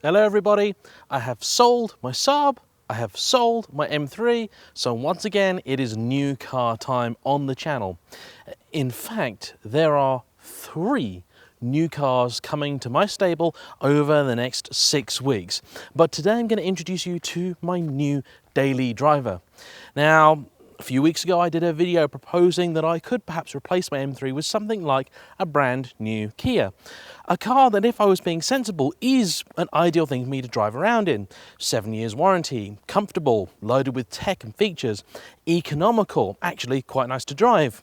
Hello everybody, I have sold my Saab, I have sold my M3, so once again it is new car time on the channel. In fact, there are 3 new cars coming to my stable over the next 6 weeks. But today I'm going to introduce you to my new daily driver. Now, a few weeks ago I did a video proposing that I could perhaps replace my M3 with something like a brand new Kia. A car that, if I was being sensible, is an ideal thing for me to drive around in. 7 years warranty, comfortable, loaded with tech and features, economical, actually quite nice to drive.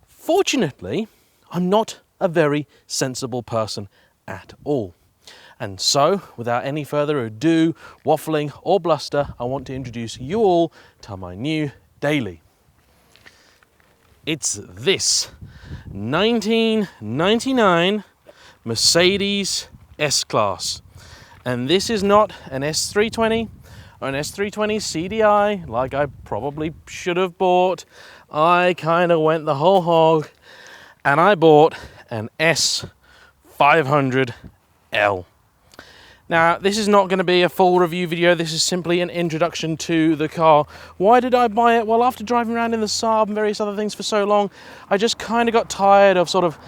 Fortunately, I'm not a very sensible person at all. And so, without any further ado, waffling or bluster, I want to introduce you all to my new daily. It's this 1999 Mercedes S-Class. And this is not an S320 or an S320 CDI like I probably should have bought. I kind of went the whole hog and I bought an S500L. Now, this is not going to be a full review video. This is simply an introduction to the car. Why did I buy it? Well, after driving around in the Saab and various other things for so long, I just kind of got tired of sort of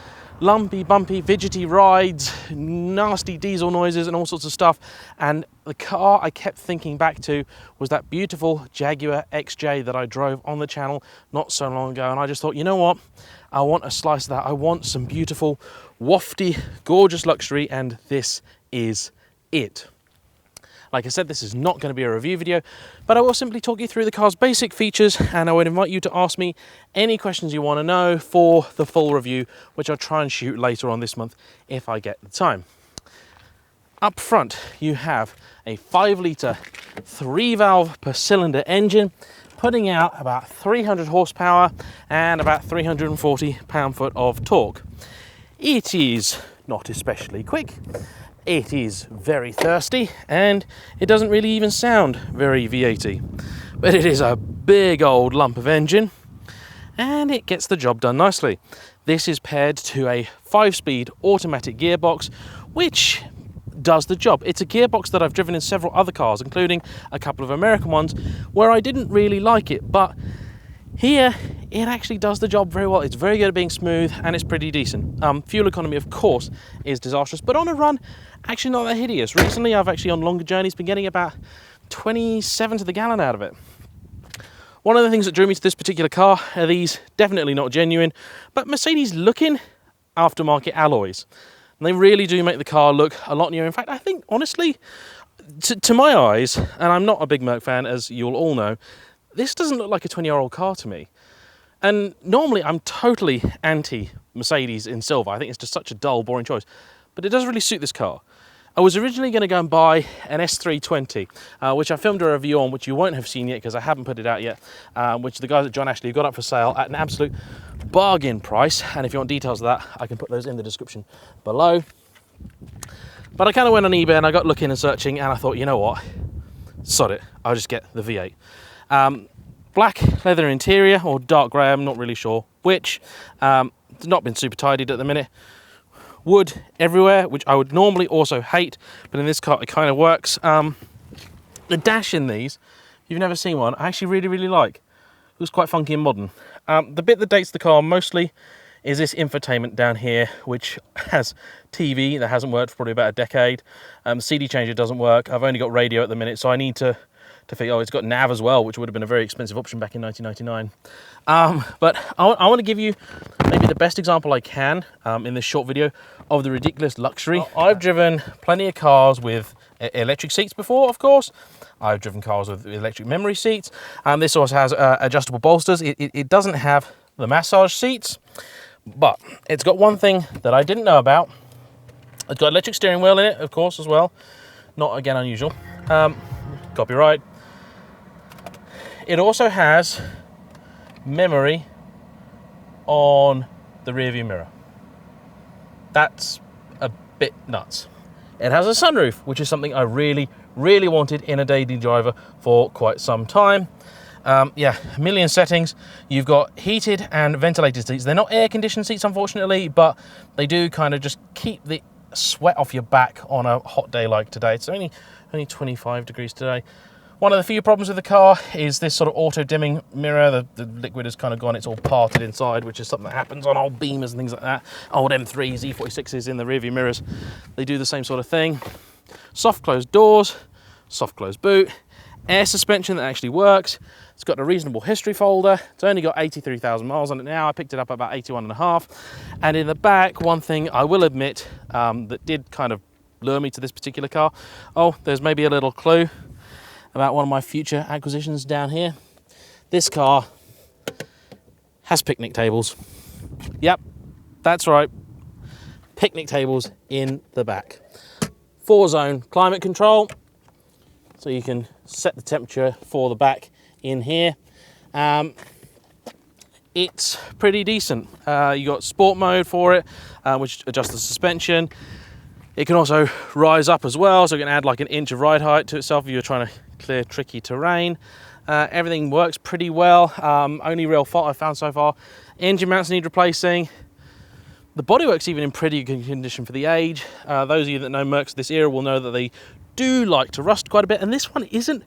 lumpy, bumpy, fidgety rides, nasty diesel noises and all sorts of stuff. And the car I kept thinking back to was that beautiful Jaguar XJ that I drove on the channel not so long ago. And I just thought, you know what? I want a slice of that. I want some beautiful, wafty, gorgeous luxury, and this is it. Like I said, this is not going to be a review video, but I will simply talk you through the car's basic features, and I would invite you to ask me any questions you want to know for the full review, which I'll try and shoot later on this month if I get the time. Up front, you have a 5-litre 3-valve per cylinder engine, putting out about 300 horsepower and about 340 pound-foot of torque. It is not especially quick. It is very thirsty, and it doesn't really even sound very V8-y. But it is a big old lump of engine, and it gets the job done nicely. This is paired to a 5-speed automatic gearbox, which does the job. It's a gearbox that I've driven in several other cars, including a couple of American ones, where I didn't really like it, but here, it actually does the job very well. It's very good at being smooth, and it's pretty decent. Fuel economy, of course, is disastrous, but on a run, actually not that hideous. Recently, I've actually, on longer journeys, been getting about 27 to the gallon out of it. One of the things that drew me to this particular car are these definitely not genuine, but Mercedes-looking aftermarket alloys. And they really do make the car look a lot newer. In fact, I think, honestly, to my eyes, and I'm not a big Merc fan, as you'll all know, this doesn't look like a 20-year-old car to me. And normally I'm totally anti-Mercedes in silver. I think it's just such a dull, boring choice. But it does really suit this car. I was originally going to go and buy an S320, which I filmed a review on, which you won't have seen yet because I haven't put it out yet, which the guys at John Ashley got up for sale at an absolute bargain price. And if you want details of that, I can put those in the description below. But I kind of went on eBay and I got looking and searching, and I thought, you know what? Sod it. I'll just get the V8. Black leather interior, or dark grey, I'm not really sure which. It's not been super tidied at the minute. Wood everywhere, which I would normally also hate, but in this car it kind of works. The dash in these, if you've never seen one, I actually really like. It looks quite funky and modern. The bit that dates the car mostly is this infotainment down here, which has TV that hasn't worked for probably about a decade. CD changer doesn't work. I've only got radio at the minute, so I need to figure, oh, it's got nav as well, which would have been a very expensive option back in 1999. But I want to give you maybe the best example I can in this short video of the ridiculous luxury. I've driven plenty of cars with electric seats before, of course. I've driven cars with electric memory seats. This also has adjustable bolsters. It doesn't have the massage seats, but it's got one thing that I didn't know about. It's got electric steering wheel in it, of course, as well. Not, again, unusual. Copyright. It also has memory on the rear view mirror. That's a bit nuts. It has a sunroof, which is something I really wanted in a daily driver for quite some time. Yeah, a million settings. You've got heated and ventilated seats. They're not air conditioned seats, unfortunately, but they do kind of just keep the sweat off your back on a hot day like today. It's only 25 degrees today. One of the few problems with the car is this sort of auto-dimming mirror. The liquid has kind of gone, it's all parted inside, which is something that happens on old Beamers and things like that. Old M3s, E46s in the rearview mirrors. They do the same sort of thing. Soft closed doors, soft closed boot, air suspension that actually works. It's got a reasonable history folder. It's only got 83,000 miles on it now. I picked it up about 81.5. And in the back, one thing I will admit that did kind of lure me to this particular car. Oh, there's maybe a little clue about one of my future acquisitions down here. This car has picnic tables. Yep, that's right. Picnic tables in the back. 4-zone climate control, so you can set the temperature for the back in here. It's pretty decent. You got sport mode for it, which adjusts the suspension. It can also rise up as well, so you can add like an inch of ride height to itself if you're trying to clear tricky terrain. Everything works pretty well. Only real fault I've found so far, engine mounts need replacing. The bodywork's even in pretty good condition for the age. Those of you that know Mercs of this era will know that they do like to rust quite a bit, and this one isn't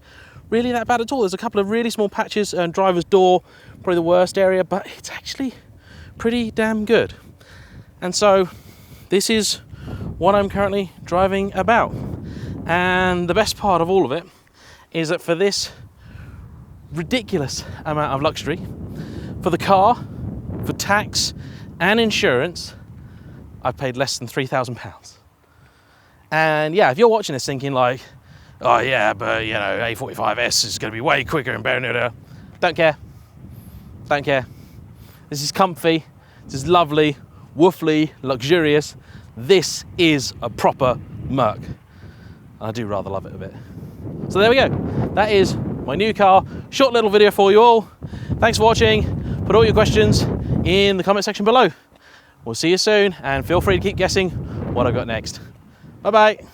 really that bad at all. There's a couple of really small patches, and driver's door, probably the worst area, but it's actually pretty damn good. And so this is what I'm currently driving about. And the best part of all of it is that for this ridiculous amount of luxury, for the car, for tax and insurance, I've paid less than £3,000. And yeah, if you're watching this thinking like, oh yeah, but you know, A45S is going to be way quicker and better, don't care. Don't care. This is comfy, this is lovely, woofly, luxurious. This is a proper Merc. I do rather love it a bit. So there we go. That is my new car. Short little video for you all. Thanks for watching. Put all your questions in the comment section below. We'll see you soon, and feel free to keep guessing what I've got next. Bye-bye.